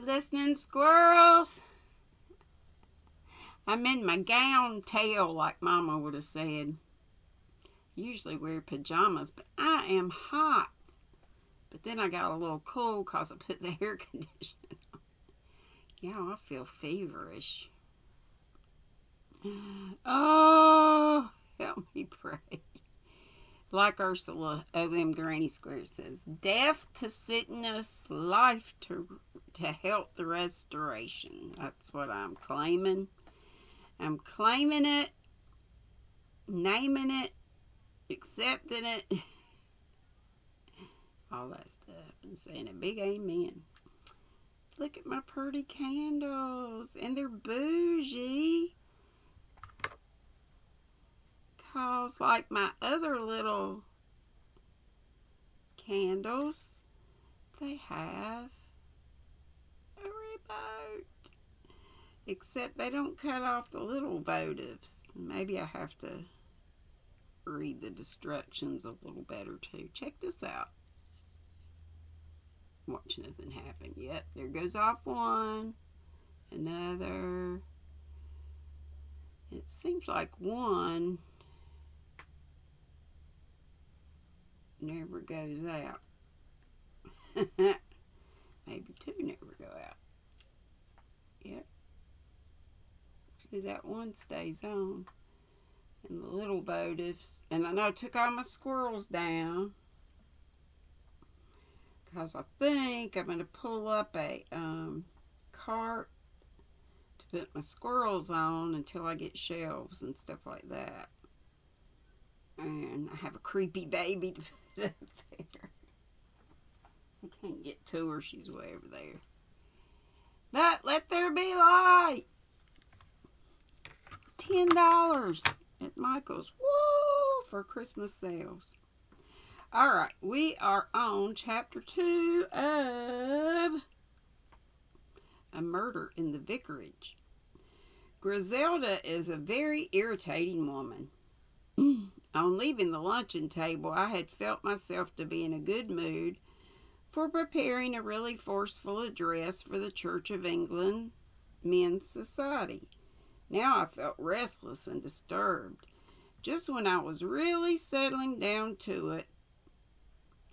listening, squirrels? I'm in my gown tail, like Mama would have said. Usually wear pajamas, but I am hot. But then I got a little cool because I put the air conditioner on. Yeah, I feel feverish. Oh, help me pray. Like Ursula O.M. Granny Square says, death to sickness, life to health restoration. That's what I'm claiming. I'm claiming it, naming it, accepting it, all that stuff, and saying a big amen. Look at my pretty candles, and they're bougie. Cause like my other little candles, they have a remote. Except they don't cut off the little votives. Maybe I have to read the instructions a little better too. Check this out. Watch nothing happen. Yep, there goes off one. Another. It seems like one never goes out. Maybe two never go out. Yep. See, that one stays on. And the little votives. And I know I took all my squirrels down. Because I think I'm going to pull up a cart to put my squirrels on until I get shelves and stuff like that. And I have a creepy baby to put up there. I can't get to her. She's way over there. But let there be light. $10 at Michael's. Woo! For Christmas sales. Alright, we are on chapter 2 of A Murder in the Vicarage. Griselda is a very irritating woman. On leaving the luncheon table, I had felt myself to be in a good mood for preparing a really forceful address for the Church of England Men's Society. Now I felt restless and disturbed. Just when I was really settling down to it,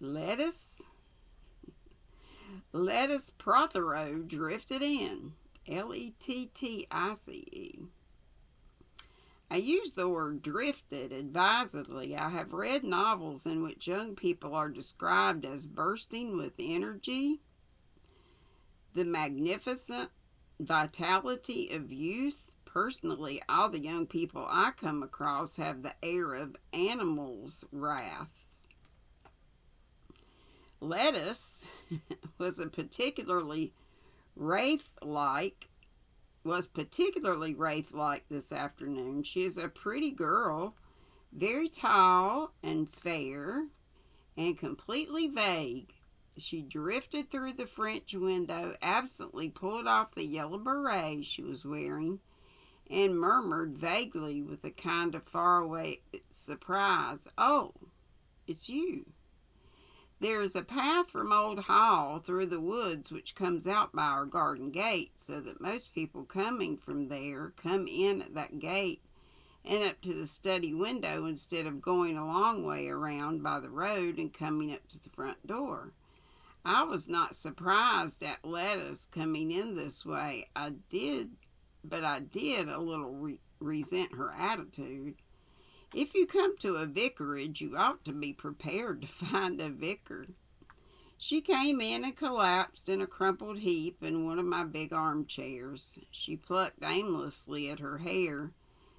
Lettuce Prothero drifted in. Lettice. I use the word drifted advisedly. I have read novels in which young people are described as bursting with energy, the magnificent vitality of youth. Personally, all the young people I come across have the air of animals' wraths. Lettuce was particularly wraith-like this afternoon. She is a pretty girl, very tall and fair, and completely vague. She drifted through the French window, absently pulled off the yellow beret she was wearing, and murmured vaguely with a kind of faraway surprise, "Oh, it's you." There is a path from Old Hall through the woods which comes out by our garden gate, so that most people coming from there come in at that gate and up to the study window instead of going a long way around by the road and coming up to the front door. I was not surprised at Lettuce coming in this way. I did a little resent her attitude. If you come to a vicarage, you ought to be prepared to find a vicar. She came in and collapsed in a crumpled heap in one of my big armchairs. She plucked aimlessly at her hair,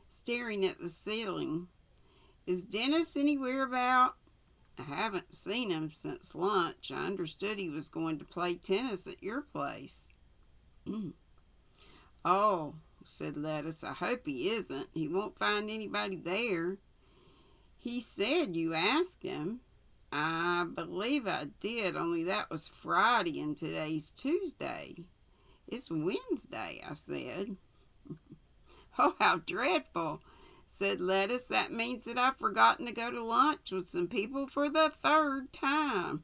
staring at the ceiling. "Is Dennis anywhere about?" "I haven't seen him since lunch. I understood he was going to play tennis at your place." "Oh," said Lettuce, "I hope he isn't. He won't find anybody there." "He said you asked him." "I believe I did, only that was Friday and today's Tuesday." "It's Wednesday," I said. "Oh, how dreadful," said Lettuce. "That means that I've forgotten to go to lunch with some people for the third time."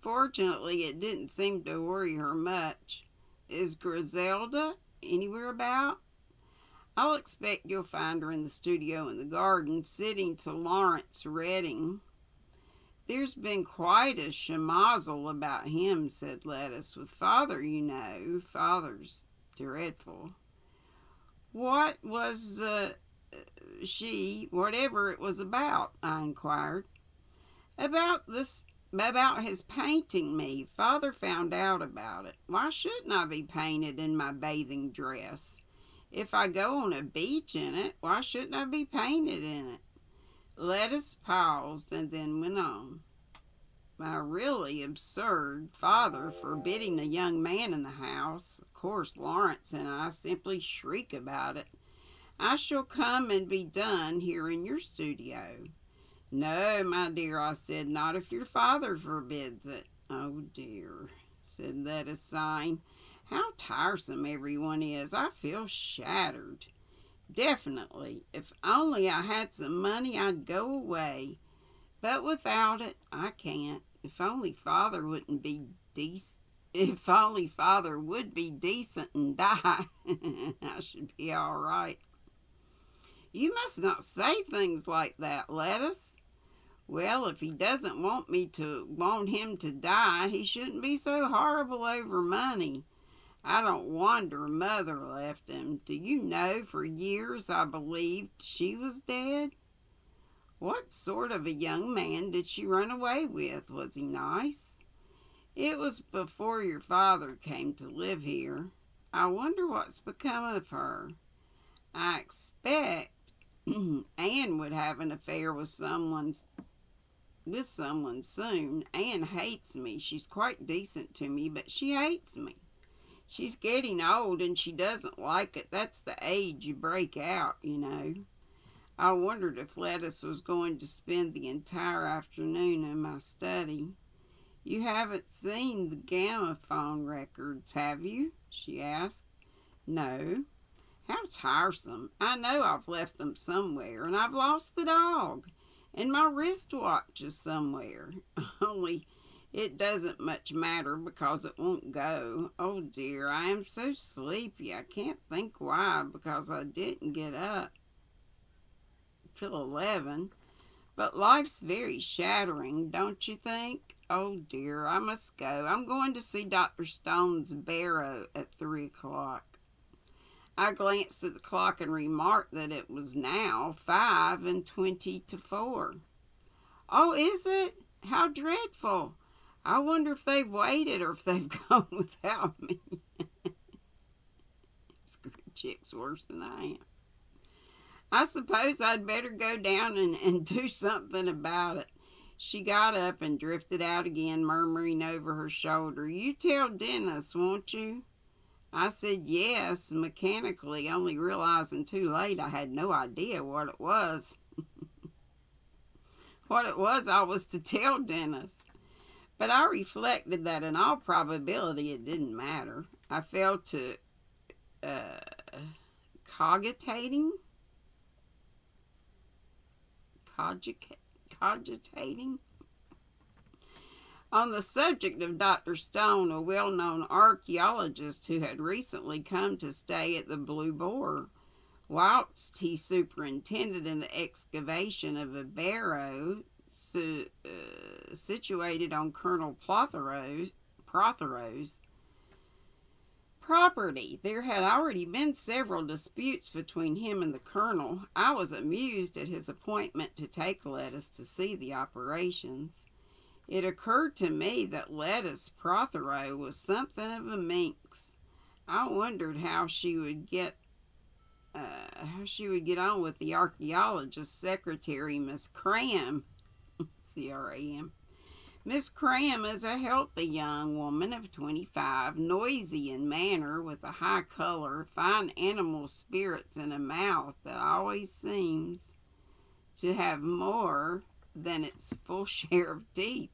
Fortunately, it didn't seem to worry her much. Is Griselda anywhere about? I'll expect you'll find her in the studio in the garden, sitting to Lawrence Redding. There's been quite a schmozzle about him, said Lettuce. With Father, you know. Father's dreadful. What was whatever it was about? I inquired. About his painting me. Father found out about it. Why shouldn't I be painted in my bathing dress? If I go on a beach in it, why shouldn't I be painted in it? Lettuce paused and then went on. My really absurd father forbidding a young man in the house. Of course, Lawrence and I simply shriek about it. I shall come and be done here in your studio. No, my dear, I said, not if your father forbids it. Oh, dear, said Lettuce, sighing. How tiresome everyone is. I feel shattered. Definitely. If only I had some money, I'd go away. But without it, I can't. If only Father wouldn't be decent. If only Father would be decent and die, I should be all right. You must not say things like that, Lettuce. Well, if he doesn't want him to die, he shouldn't be so horrible over money. I don't wonder Mother left him. Do you know, for years I believed she was dead? What sort of a young man did she run away with? Was he nice? It was before your father came to live here. I wonder what's become of her. I expect Anne would have an affair with someone soon. Anne hates me. She's quite decent to me, but she hates me. She's getting old and she doesn't like it. That's the age you break out, you know. I wondered if Lettuce was going to spend the entire afternoon in my study. You haven't seen the gramophone records, have you? She asked. No. How tiresome. I know I've left them somewhere, and I've lost the dog, and my wristwatch is somewhere. Only it doesn't much matter because it won't go. Oh dear, I am so sleepy. I can't think why, because I didn't get up till 11. But life's very shattering, don't you think? Oh dear, I must go. I'm going to see Dr. Stone's barrow at 3 o'clock. I glanced at the clock and remarked that it was now 5:20 to 4. Oh, is it? How dreadful. I wonder if they've waited or if they've gone without me. Chick's worse than I am. I suppose I'd better go down and do something about it. She got up and drifted out again, murmuring over her shoulder, You tell Dennis, won't you? I said yes, mechanically, only realizing too late I had no idea what it was. What it was I was to tell Dennis. But I reflected that in all probability it didn't matter. I fell to cogitating on the subject of Dr. Stone, a well-known archaeologist who had recently come to stay at the Blue Boar. Whilst he superintended in the excavation of a barrow situated on Colonel Prothero's property, there had already been several disputes between him and the colonel. I was amused at his appointment to take Lettuce to see the operations. It occurred to me that Lettuce Prothero was something of a minx. I wondered how she would get on with the archaeologist's secretary, Miss Cram. C-R-A-M. Miss Cram is a healthy young woman of 25, noisy in manner, with a high color, fine animal spirits, and a mouth that always seems to have more than its full share of teeth.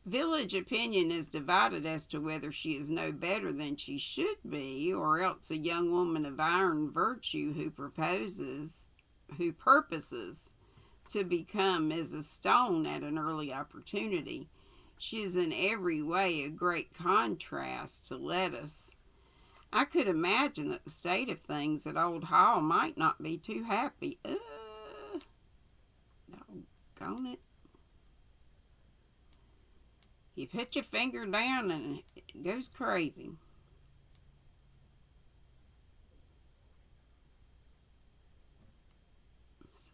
Village opinion is divided as to whether she is no better than she should be, or else a young woman of iron virtue who purposes to become Mrs. Stone at an early opportunity. She is in every way a great contrast to Lettuce. I could imagine that the state of things at Old Hall might not be too happy. Doggone it. You put your finger down and it goes crazy.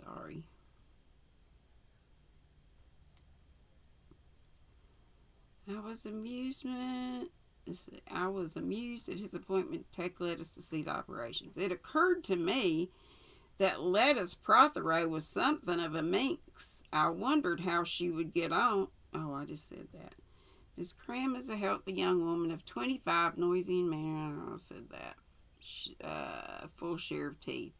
Sorry. I was amused at his appointment to take Lettuce to see the operations. It occurred to me that Lettuce Prothero was something of a minx. I wondered how she would get on. Oh, I just said that. Miss Cram is a healthy young woman of 25, noisy and manner. I said that. Full share of teeth.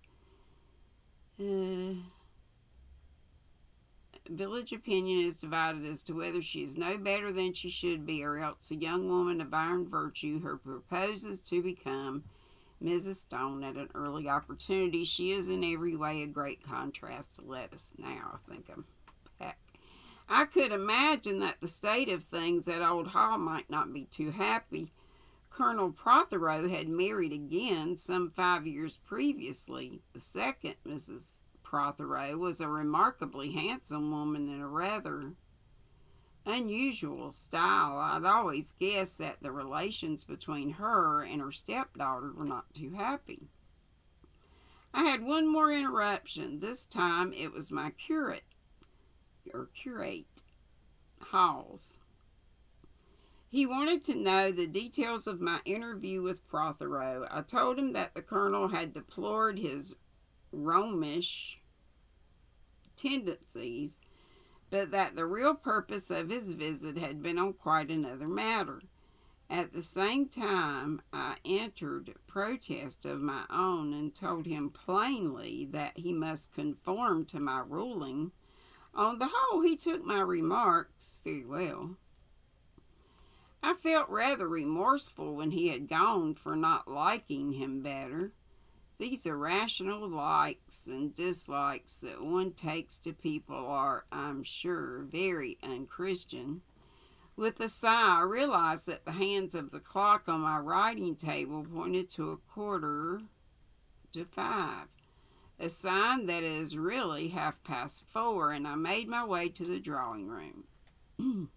Village opinion is divided as to whether she is no better than she should be, or else a young woman of iron virtue who proposes to become Mrs. Stone at an early opportunity. She is in every way a great contrast to Lettuce. Now I think I'm back. I could imagine that the state of things at Old Hall might not be too happy. Colonel Prothero had married again some 5 years previously. The second Mrs. Prothero was a remarkably handsome woman in a rather unusual style. I'd always guessed that the relations between her and her stepdaughter were not too happy. I had one more interruption. This time it was my curate, Halls. He wanted to know the details of my interview with Prothero. I told him that the colonel had deplored his Romish tendencies, but that the real purpose of his visit had been on quite another matter. At the same time, I entered protest of my own and told him plainly that he must conform to my ruling. On the whole, he took my remarks very well. I felt rather remorseful when he had gone for not liking him better. These irrational likes and dislikes that one takes to people are, I'm sure, very unchristian. With a sigh, I realized that the hands of the clock on my writing table pointed to 4:45, a sign that is really 4:30, and I made my way to the drawing room.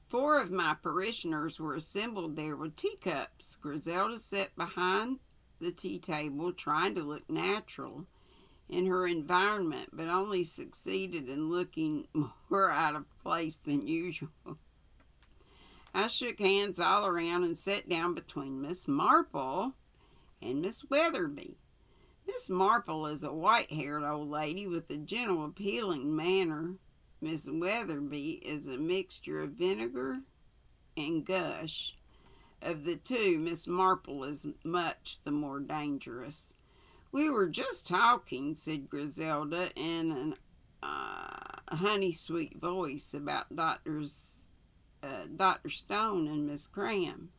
4 of my parishioners were assembled there with teacups. Griselda sat behind the tea table, trying to look natural in her environment, but only succeeded in looking more out of place than usual. I shook hands all around and sat down between Miss Marple and Miss Weatherby. Miss Marple is a white-haired old lady with a gentle, appealing manner. Miss Weatherby is a mixture of vinegar and gush. Of the two, Miss Marple is much the more dangerous. We were just talking, said Griselda in a honey-sweet voice, about Dr. Stone and Miss Cram.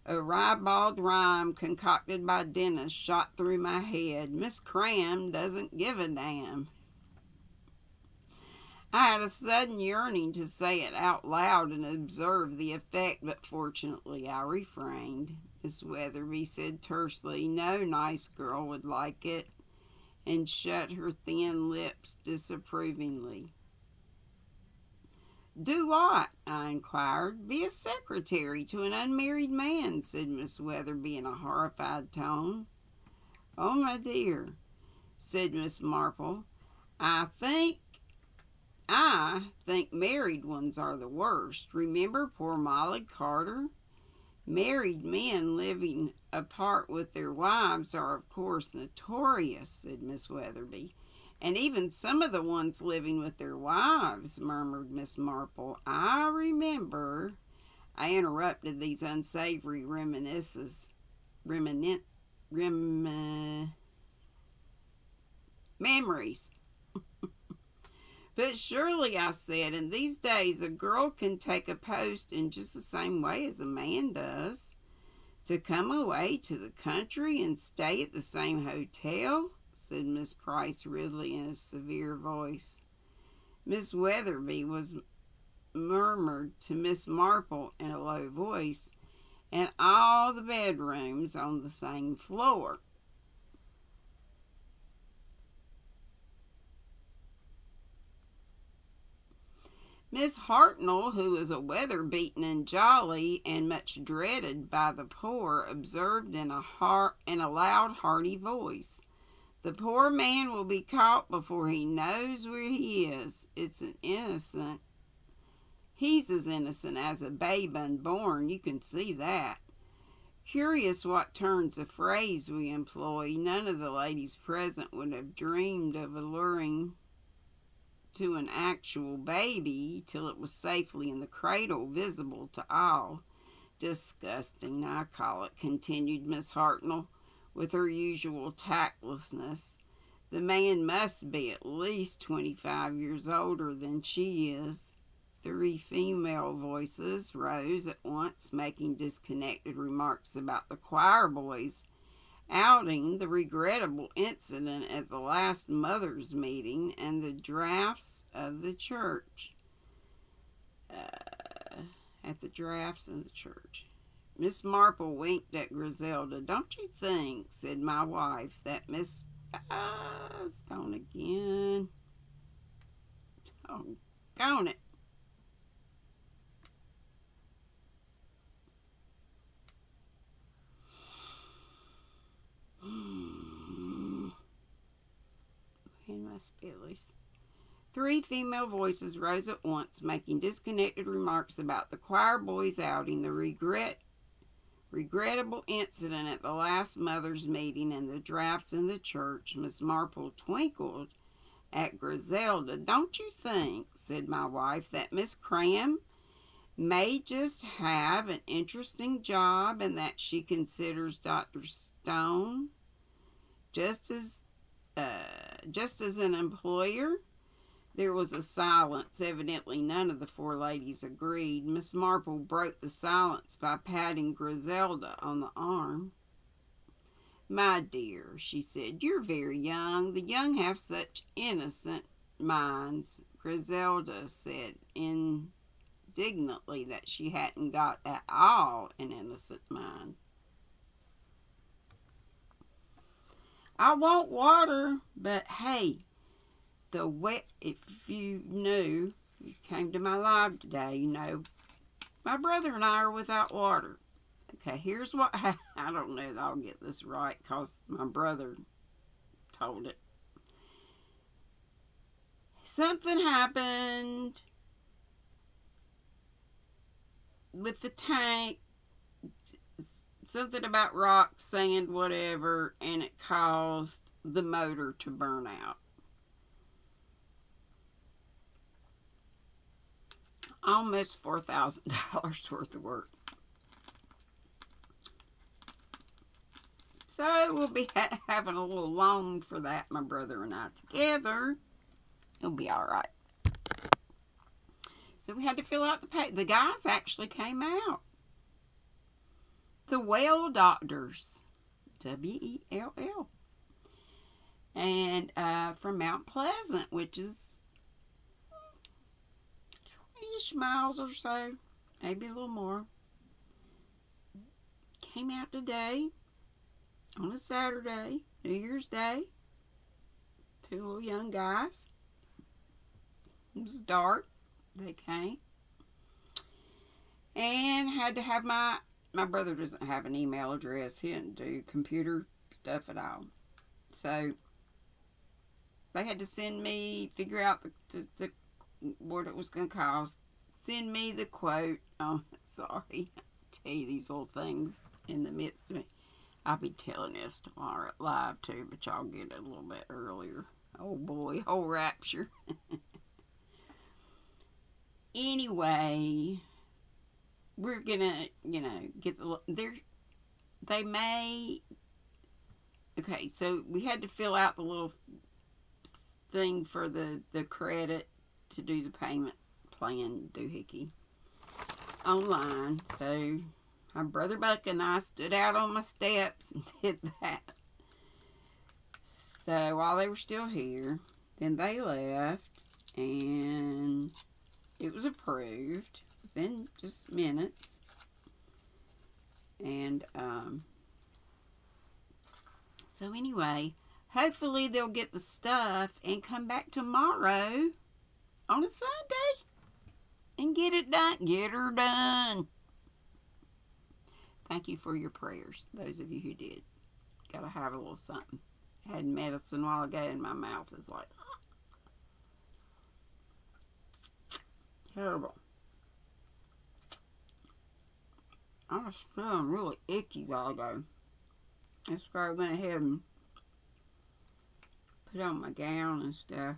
A ribald rhyme concocted by Dennis shot through my head. Miss Cram doesn't give a damn. I had a sudden yearning to say it out loud and observe the effect, but fortunately I refrained. Miss Weatherby said tersely, "No nice girl would like it," and shut her thin lips disapprovingly. "Do what?" I inquired. "Be a secretary to an unmarried man," said Miss Weatherby in a horrified tone. "Oh, my dear," said Miss Marple, I think married ones are the worst. Remember poor Molly Carter? Married men living apart with their wives are, of course, notorious," said Miss Weatherby. "And even some of the ones living with their wives," murmured Miss Marple. "I remember—" I interrupted these unsavory memories. "But surely," I said, "in these days a girl can take a post in just the same way as a man does. To come away to the country and stay at the same hotel," said Miss Price Ridley in a severe voice. Miss Weatherby was murmured to Miss Marple in a low voice, "and all the bedrooms on the same floor." Miss Hartnell, who was a weather-beaten and jolly and much dreaded by the poor, observed in a loud, hearty voice, "The poor man will be caught before he knows where he is. He's as innocent as a babe unborn, you can see that. Curious what turns of phrase we employ. None of the ladies present would have dreamed of alluring to an actual baby till it was safely in the cradle, visible to all. Disgusting, I call it," continued Miss Hartnell, with her usual tactlessness. "The man must be at least 25 years older than she is." 3 female voices rose at once, making disconnected remarks about the choir boys outing, the regrettable incident at the last mothers' meeting, and the drafts of the church. Miss Marple winked at Griselda. "Don't you think," said my wife, "that Miss..." it's gone again. Oh, gone it. It must be at least. 3 female voices rose at once, making disconnected remarks about the choir boys' outing, the regrettable incident at the last mothers' meeting, and the drafts in the church. Miss Marple twinkled at Griselda. "Don't you think," said my wife, "that Miss Cram may just have an interesting job, and that she considers Dr. Stone just as an employer?" There was a silence. Evidently none of the 4 ladies agreed. Miss Marple broke the silence by patting Griselda on the arm. "My dear," she said, "you're very young. The young have such innocent minds." Griselda said indignantly that she hadn't got at all an innocent mind. "I want water, but hey, if you knew, you came to my live today, you know, my brother and I are without water." Okay, here's what I don't know that I'll get this right because my brother told it. Something happened with the tank, something about rock, sand, whatever, and it caused the motor to burn out. Almost $4,000 worth of work. So we'll be having a little loan for that, my brother and I together. It'll be all right. So we had to fill out the pay. The guys actually came out. The Well Doctors, W-E-L-L, and from Mount Pleasant, which is 20-ish miles or so, maybe a little more. Came out today on a Saturday, New Year's Day. 2 little young guys. It was dark. They came. And had to have my brother doesn't have an email address. He didn't do computer stuff at all. So they had to send me, figure out the what it was going to cost. Send me the quote. Oh, sorry. I tell you these little things in the midst of it. I'll be telling this tomorrow at live too, but y'all get it a little bit earlier. Oh boy, whole rapture. Anyway, we're gonna, get they may, okay, so we had to fill out the little thing for the credit to do the payment plan doohickey online. So my brother Buck and I stood out on my steps and did that. So while they were still here, then they left, and it was approved within just minutes. And so anyway, hopefully they'll get the stuff and come back tomorrow on a Sunday and get it done. Get her done. Thank you for your prayers, those of you who did. Gotta have a little something. I had medicine a while ago and my mouth is like, terrible. I was feeling really icky a while ago. That's why I went ahead and put on my gown and stuff.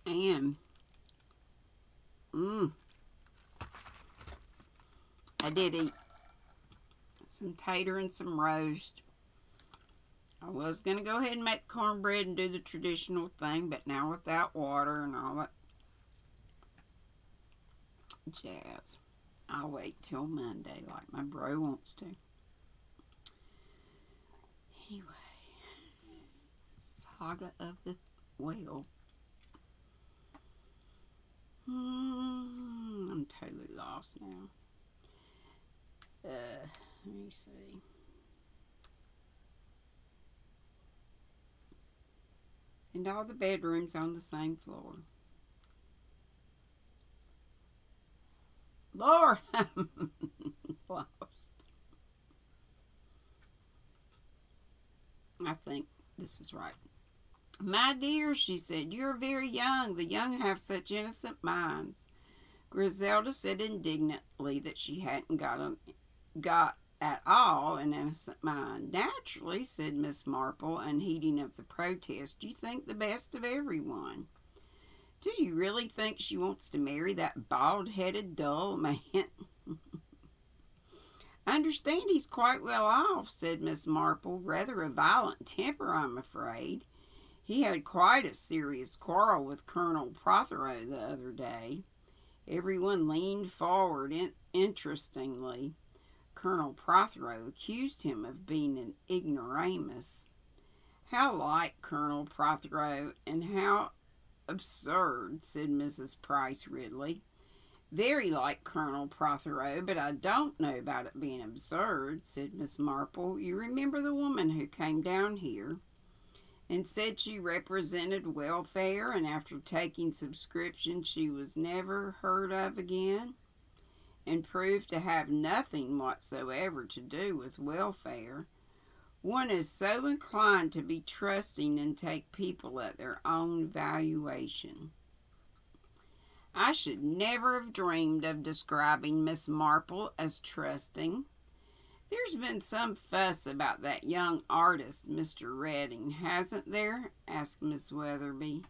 And I did eat some tater and some roast. I was going to go ahead and make cornbread and do the traditional thing, but now without water and all that jazz, I'll wait till Monday like my bro wants to. Anyway, saga of the whale. I'm totally lost now. Let me see. And all the bedrooms on the same floor. Lord, I'm lost. I think this is right. My dear, she said, you're very young. The young have such innocent minds. Griselda said indignantly that she hadn't got at all an innocent mind. Naturally, said Miss Marple, unheeding of the protest, you think the best of everyone. Do you really think she wants to marry that bald-headed, dull man? I understand he's quite well off, said Miss Marple. Rather a violent temper, I'm afraid. He had quite a serious quarrel with Colonel Prothero the other day. Everyone leaned forward interestingly. Colonel Prothero accused him of being an ignoramus. How like Colonel Prothero, and how absurd, said Mrs. Price Ridley. Very like Colonel Prothero, but I don't know about it being absurd, said Miss Marple. You remember the woman who came down here and said she represented welfare, and after taking subscription she was never heard of again, and proved to have nothing whatsoever to do with welfare. One is so inclined to be trusting and take people at their own valuation. I should never have dreamed of describing Miss Marple as trusting. There's been some fuss about that young artist, Mr. Redding, hasn't there? Asked Miss Weatherby.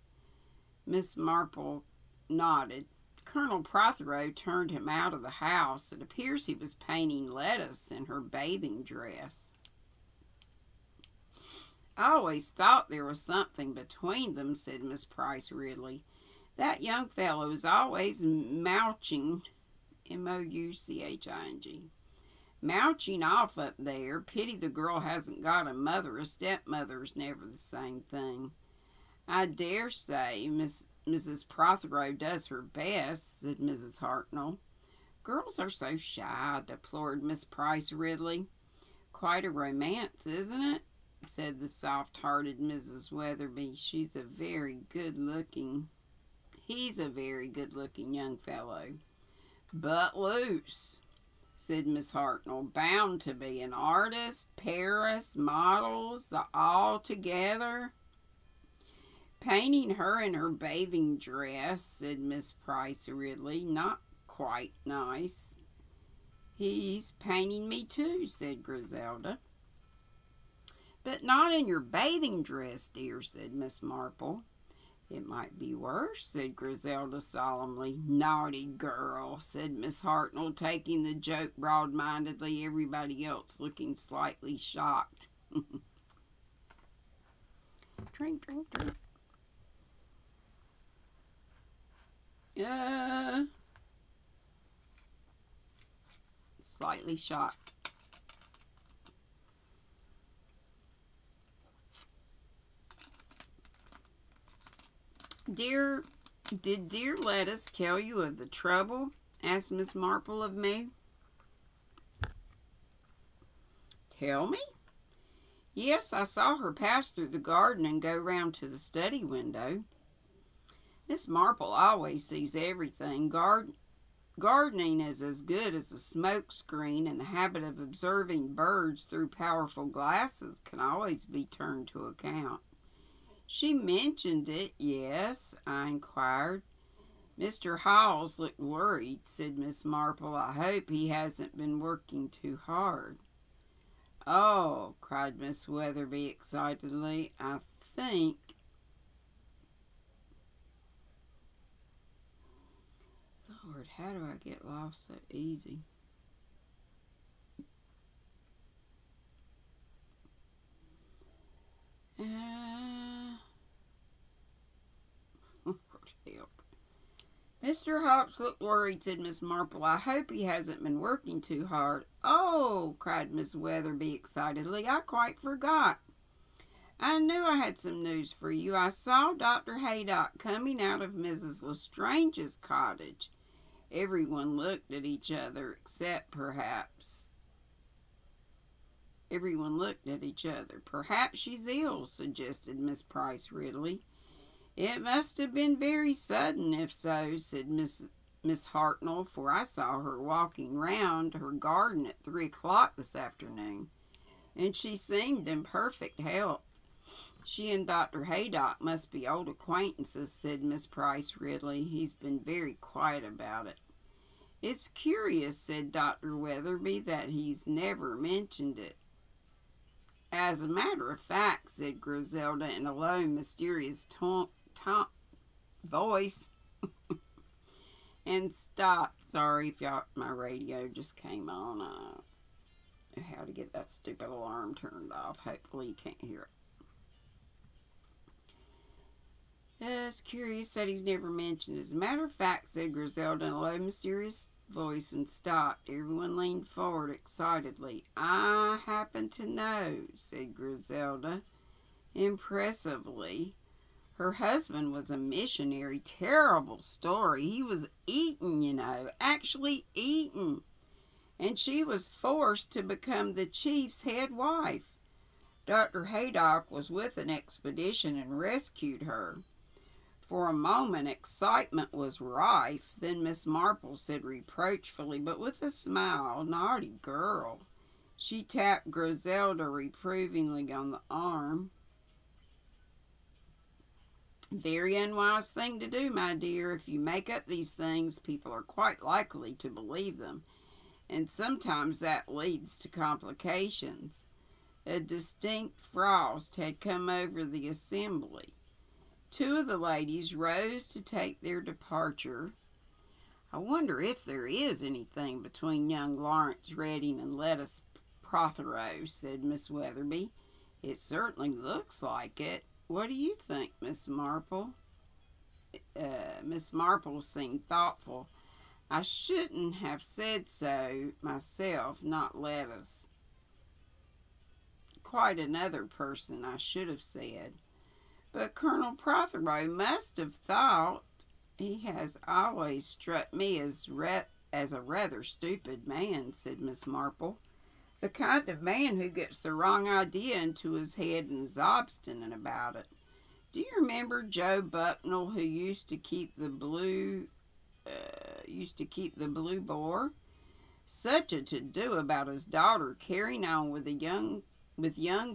Miss Marple nodded. Colonel Prothero turned him out of the house. It appears he was painting lettuce in her bathing dress. I always thought there was something between them, said Miss Price Ridley. That young fellow is always mouching, M-O-U-C-H-I-N-G. Mouching off up there. Pity the girl hasn't got a mother. A stepmother's never the same thing. I dare say Mrs. Prothero does her best, said Mrs. Hartnell. Girls are so shy, deplored Miss Price Ridley. Quite a romance, isn't it? Said the soft-hearted Mrs. Weatherby. He's a very good-looking young fellow. But loose, said Miss Hartnell. Bound to be an artist, Paris, models, the all together. Painting her in her bathing dress, said Miss Price Ridley. Not quite nice. He's painting me too, said Griselda. But not in your bathing dress, dear, said Miss Marple. "It might be worse," said Griselda solemnly. "Naughty girl," said Miss Hartnell, taking the joke broad-mindedly, everybody else looking slightly shocked. Drink, drink, drink. Slightly shocked. Did dear Lettuce tell you of the trouble?" asked Miss Marple of me. "Tell me?" "Yes, I saw her pass through the garden and go round to the study window." Miss Marple always sees everything. Gardening is as good as a smoke screen, and the habit of observing birds through powerful glasses can always be turned to account. "She mentioned it, yes?" I inquired. "Mr. Hawes looked worried," said Miss Marple. "I hope he hasn't been working too hard." "Oh," cried Miss Weatherby excitedly, "I think..." Lord, how do I get lost so easy? Lord help. "Mr. Hawks looked worried," said Miss Marple. "I hope he hasn't been working too hard." "Oh," cried Miss Weatherby excitedly, "I quite forgot. I knew I had some news for you. I saw Dr. Haydock coming out of Mrs. Lestrange's cottage." Everyone looked at each other, except perhaps... Everyone looked at each other. "Perhaps she's ill," suggested Miss Price Ridley. "It must have been very sudden, if so," said Miss Hartnell, "for I saw her walking round her garden at 3 o'clock this afternoon, and she seemed in perfect health." "She and Dr. Haydock must be old acquaintances," said Miss Price Ridley. "He's been very quiet about it." "It's curious," said Dr. Weatherby, "that he's never mentioned it." "As a matter of fact," said Griselda in a low, mysterious voice, and stopped. Sorry if y'all, my radio just came on. I don't know how to get that stupid alarm turned off. Hopefully you can't hear it. "It's curious that he's never mentioned it. As a matter of fact," said Griselda in a low, mysterious voice, and stopped. Everyone leaned forward excitedly. "I happen to know," said Griselda impressively. "Her husband was a missionary. Terrible story. He was eaten, you know, actually eaten. And she was forced to become the chief's head wife. Dr. Haydock was with an expedition and rescued her." For a moment excitement was rife. Then Miss Marple said reproachfully, but with a smile, "Naughty girl." She tapped Griselda reprovingly on the arm. "Very unwise thing to do, my dear. If you make up these things, people are quite likely to believe them, and sometimes that leads to complications." A distinct frost had come over the assembly. 2 of the ladies rose to take their departure. "I wonder if there is anything between young Lawrence Redding and Lettuce Prothero," said Miss Weatherby. "It certainly looks like it. What do you think, Miss Marple?" Miss Marple seemed thoughtful. "I shouldn't have said so myself, not Lettuce. Quite another person I should have said. But Colonel Prothero must have thought. He has always struck me as a rather stupid man," said Miss Marple. "The kind of man who gets the wrong idea into his head and is obstinate about it. Do you remember Joe Bucknell, who used to keep the Blue Boar? Such a to-do about his daughter carrying on with young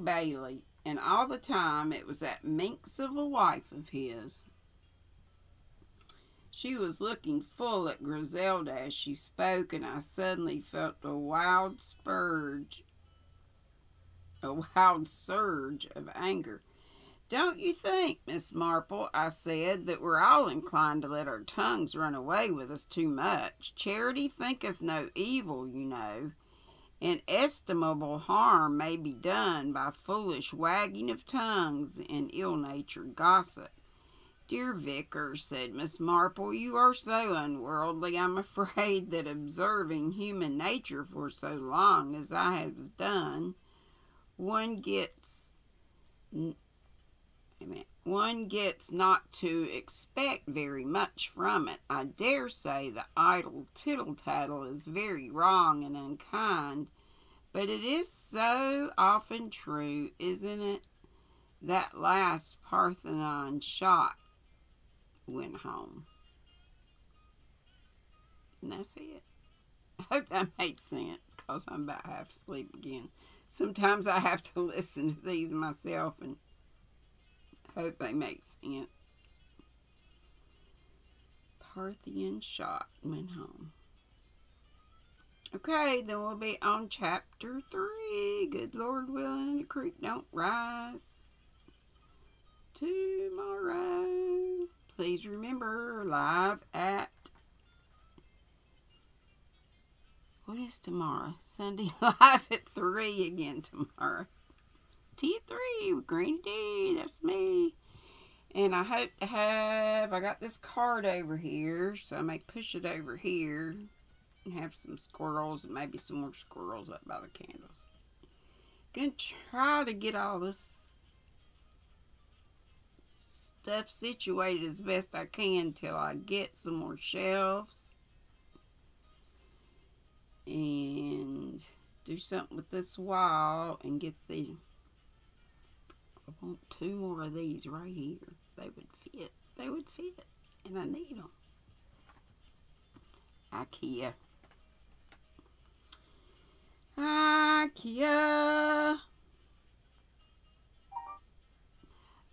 Bailey. And all the time it was that minx of a wife of his." She was looking full at Griselda as she spoke, and I suddenly felt a wild surge of anger. Don't you think, Miss Marple, I said, that we're all inclined to let our tongues run away with us too much? Charity thinketh no evil, you know. Inestimable harm may be done by foolish wagging of tongues and ill-natured gossip. Dear Vicar, said Miss Marple, you are so unworldly, I'm afraid that observing human nature for so long as I have done, one gets not to expect very much from it. I dare say the idle tittle-tattle is very wrong and unkind, but it is so often true, isn't it? That last Parthenon shot went home. And that's it. I hope that made sense, because I'm about half asleep again. Sometimes I have to listen to these myself and hope they make sense. Parthian shot went home. Okay, then we'll be on chapter 3. Good Lord willing, and the creek don't rise. Tomorrow. Please remember, live at, what is tomorrow? Sunday, live at 3 again tomorrow. Tea at 3 with GrannyDee, that's me. And I hope to have, I got this card over here, so I may push it over here and have some squirrels and maybe some more squirrels up by the candles. Gonna try to get all this stuff situated as best I can till I get some more shelves and do something with this wall and get the, I want 2 more of these right here. They would fit. They would fit. And I need them. IKEA. IKEA.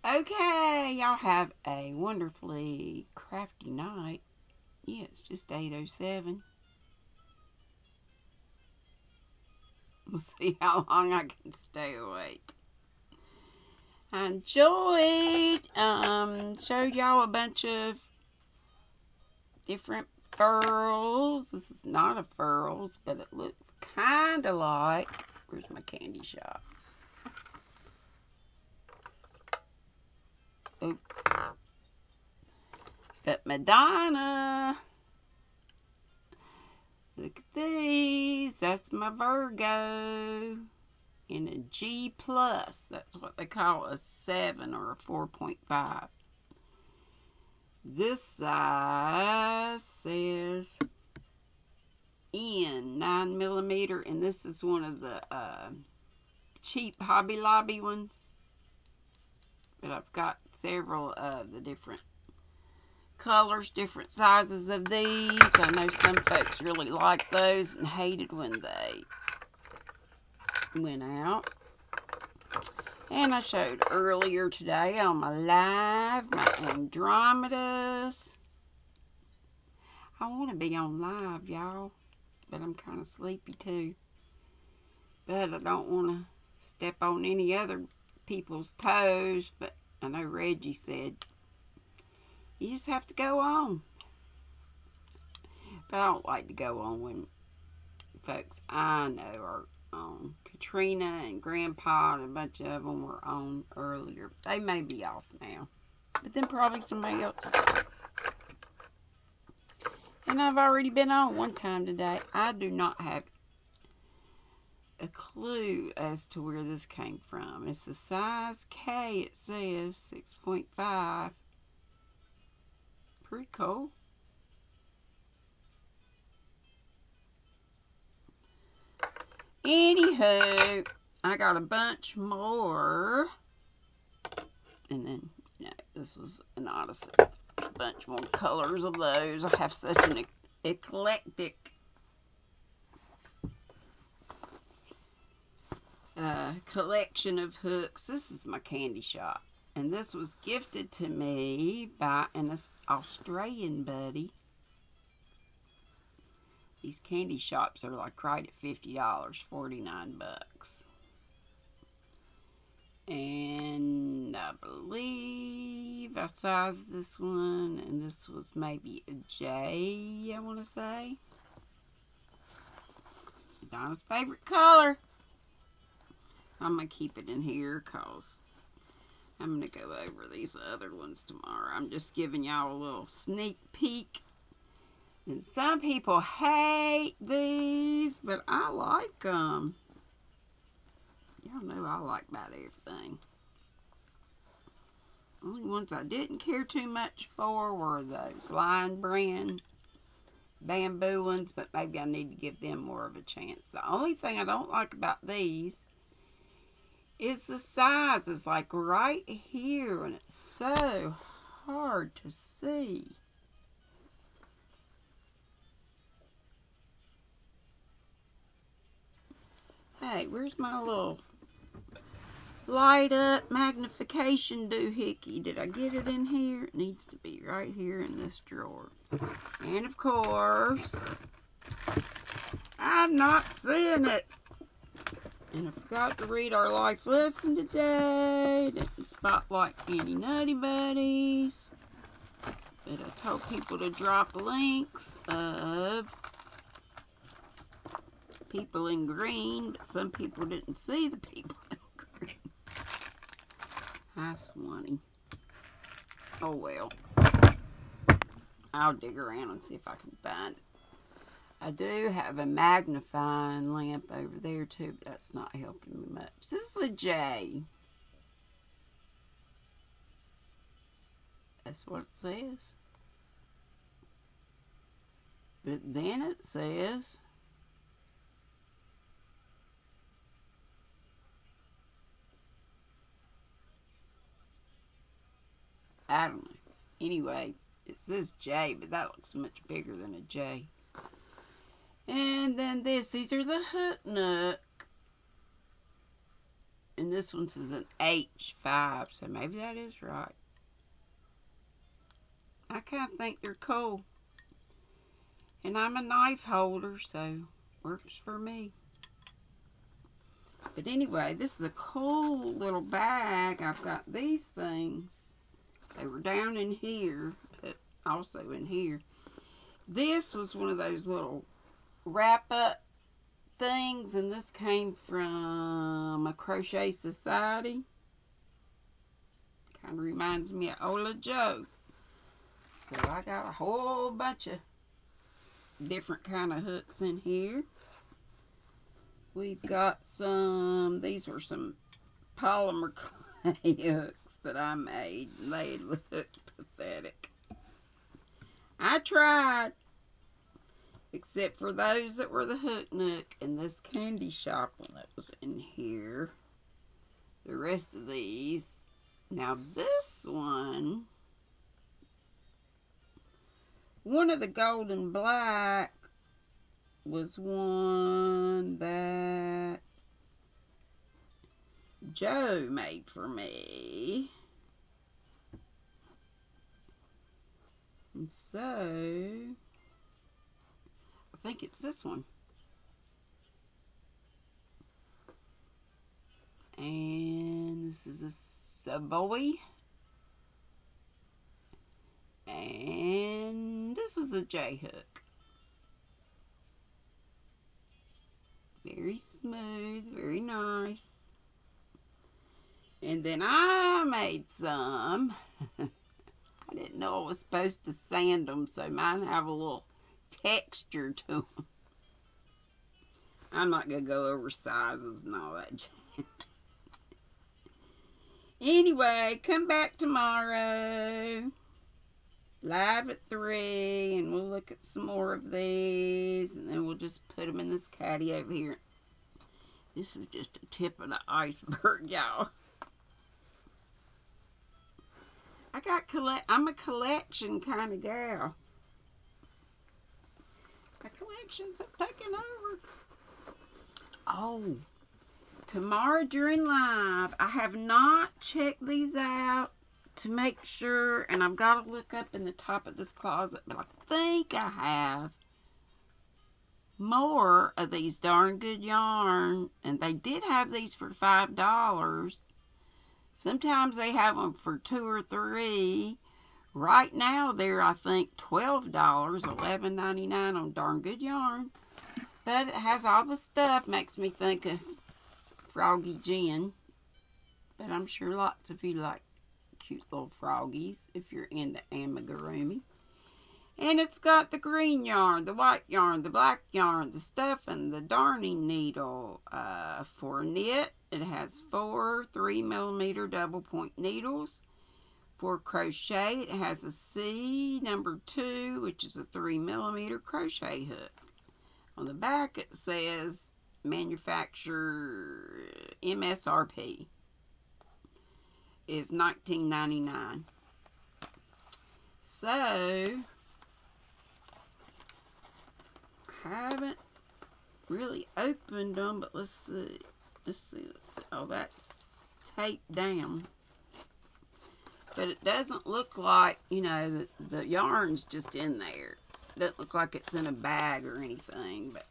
Okay, y'all have a wonderfully crafty night. Yeah, it's just 8:07. We'll see how long I can stay awake. I enjoyed, showed y'all a bunch of different furls. This is not a furls, but it looks kind of like, where's my candy shop? Oh. But Madonna, look at these. That's my Virgo. In a G+, that's what they call a 7 or a 4.5. This size says N 9mm, and this is one of the cheap Hobby Lobby ones. But I've got several of the different colors, different sizes of these. I know some folks really like those and hated when they went out. And I showed earlier today on my live my Andromedas. I want to be on live, y'all, but I'm kind of sleepy too. But I don't want to step on any other people's toes. But I know Reggie said you just have to go on. But I don't like to go on when folks I know are on. Katrina and Grandpa and a bunch of them were on earlier. They may be off now. But then probably somebody else. And I've already been on one time today. I do not have a clue as to where this came from. It's a size K, it says 6.5. Pretty cool. Anywho, I got a bunch more. And then, you know, this was an odyssey. A bunch more colors of those. I have such an eclectic collection of hooks. This is my candy shop. And this was gifted to me by an Australian buddy. These candy shops are like right at $50, $49. And I believe I sized this one, and this was maybe a J, I want to say. Donna's favorite color. I'm going to keep it in here because I'm going to go over these other ones tomorrow. I'm just giving y'all a little sneak peek. And some people hate these, but I like them. Y'all know I like about everything. Only ones I didn't care too much for were those Lion Brand bamboo ones, but maybe I need to give them more of a chance. The only thing I don't like about these is the size is like right here, and it's so hard to see. Hey, where's my little light up magnification doohickey? Did I get it in here? It needs to be right here in this drawer. And of course, I'm not seeing it. And I forgot to read our life lesson today. Didn't spotlight any Nutty Buddies. But I told people to drop links of people in green, but some people didn't see the people in green. That's funny. Oh well. I'll dig around and see if I can find it. I do have a magnifying lamp over there too, but that's not helping me much. This is a J. That's what it says. But then it says I don't know. Anyway, it says J, but that looks much bigger than a J. And then these are the hook nook. And this one says an H5, so maybe that is right. I kind of think they're cool. And I'm a knife holder, so works for me. But anyway, this is a cool little bag. I've got these things. They were down in here, but also in here. This was one of those little wrap-up things, and this came from a Crochet Society. Kind of reminds me of Ola Joe. So I got a whole bunch of different kind of hooks in here. We've got some, these were some polymer clay hooks that I made. They look pathetic. I tried, except for those that were the hook nook and this candy shop one that was in here. The rest of these. Now this one of the gold and black was one that Joe made for me. And so, I think it's this one. And this is a Savoy. And this is a J hook. Very smooth, very nice. And then I made some. I didn't know I was supposed to sand them, so mine have a little texture to them. I'm not going to go over sizes and all that. Anyway, come back tomorrow. Live at 3, and we'll look at some more of these, and then we'll just put them in this caddy over here. This is just a tip of the iceberg, y'all. I'm a collection kind of gal. My collections have taken over. Oh, tomorrow during live, I have not checked these out to make sure, and I've got to look up in the top of this closet, but I think I have more of these darn good yarn, and they did have these for $5, Sometimes they have them for $2 or $3. Right now, they're, I think, $12, $11.99 on Darn Good Yarn. But it has all the stuff. Makes me think of Froggy Gin. But I'm sure lots of you like cute little froggies if you're into amigurumi. And it's got the green yarn, the white yarn, the black yarn, the stuffing, the darning needle. For knit, it has 4 3mm double point needles. For crochet, it has a C number 2, which is a 3mm crochet hook. On the back, it says manufacturer MSRP is $19.99. So, I haven't really opened them, but let's see. Let's see. Oh, that's taped down. But it doesn't look like, you know, the yarn's just in there. It doesn't look like it's in a bag or anything. But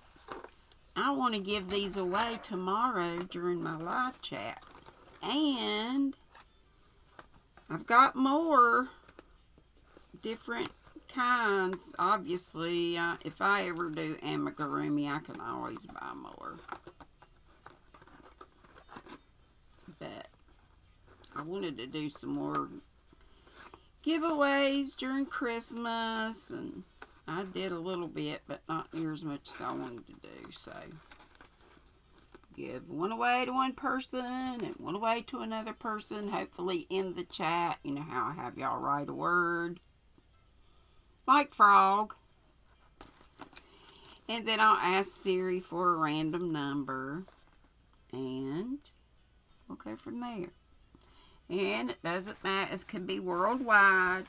I want to give these away tomorrow during my live chat. And I've got more different kinds. Obviously, if I ever do amigurumi, I can always buy more. But I wanted to do some more giveaways during Christmas, and I did a little bit, but not near as much as I wanted to do. So, give one away to one person and one away to another person, hopefully in the chat. You know how I have y'all write a word like frog, and then I'll ask Siri for a random number, and we'll go from there. And it doesn't matter, it can be worldwide.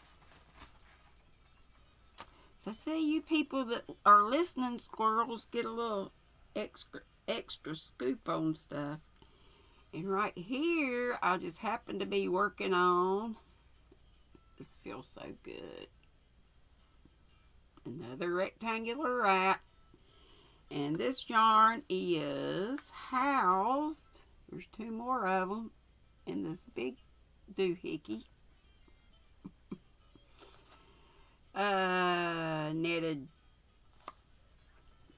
So see, you people that are listening squirrels get a little extra scoop on stuff. And right here, I just happen to be working on, this feels so good, another rectangular wrap. And this yarn is housed, there's 2 more of them, in this big doohickey. Netted,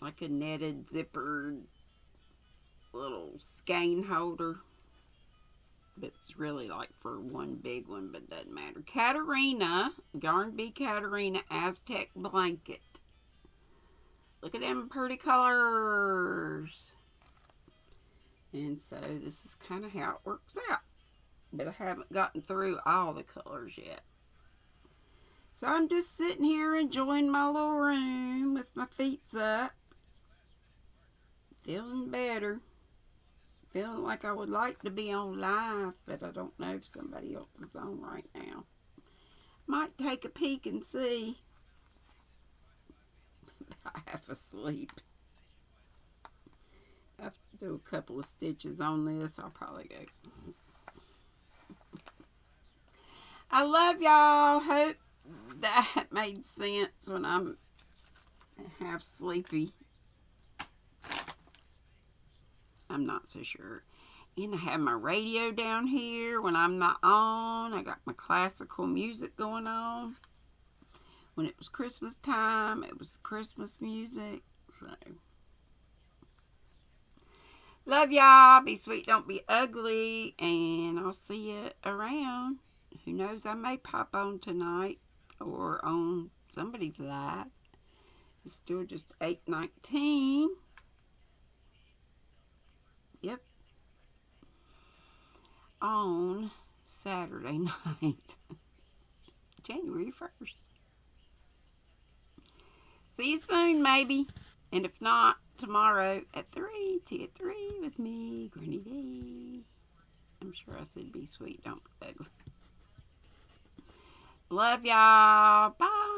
like a netted zippered little skein holder. It's really like for one big one, but doesn't matter. Katarina, Yarn Bee Katarina Aztec Blanket. Look at them pretty colors. And so this is kind of how it works out. But I haven't gotten through all the colors yet. So I'm just sitting here enjoying my little room with my feet up. Feeling better. Feeling like I would like to be on live, but I don't know if somebody else is on right now. Might take a peek and see. I'm half asleep. I have to do a couple of stitches on this. I'll probably go. I love y'all. Hope that made sense when I'm half sleepy. I'm not so sure. And I have my radio down here when I'm not on. I got my classical music going on. When it was Christmas time, it was Christmas music. So, love y'all. Be sweet, don't be ugly. And I'll see you around. Who knows, I may pop on tonight or on somebody's live. It's still just 8:19. Yep. On Saturday night, January 1st. See you soon, maybe. And if not, tomorrow at 3, tea at 3 with me, GrannyDee. I'm sure I said be sweet, don't be ugly. Love y'all. Bye.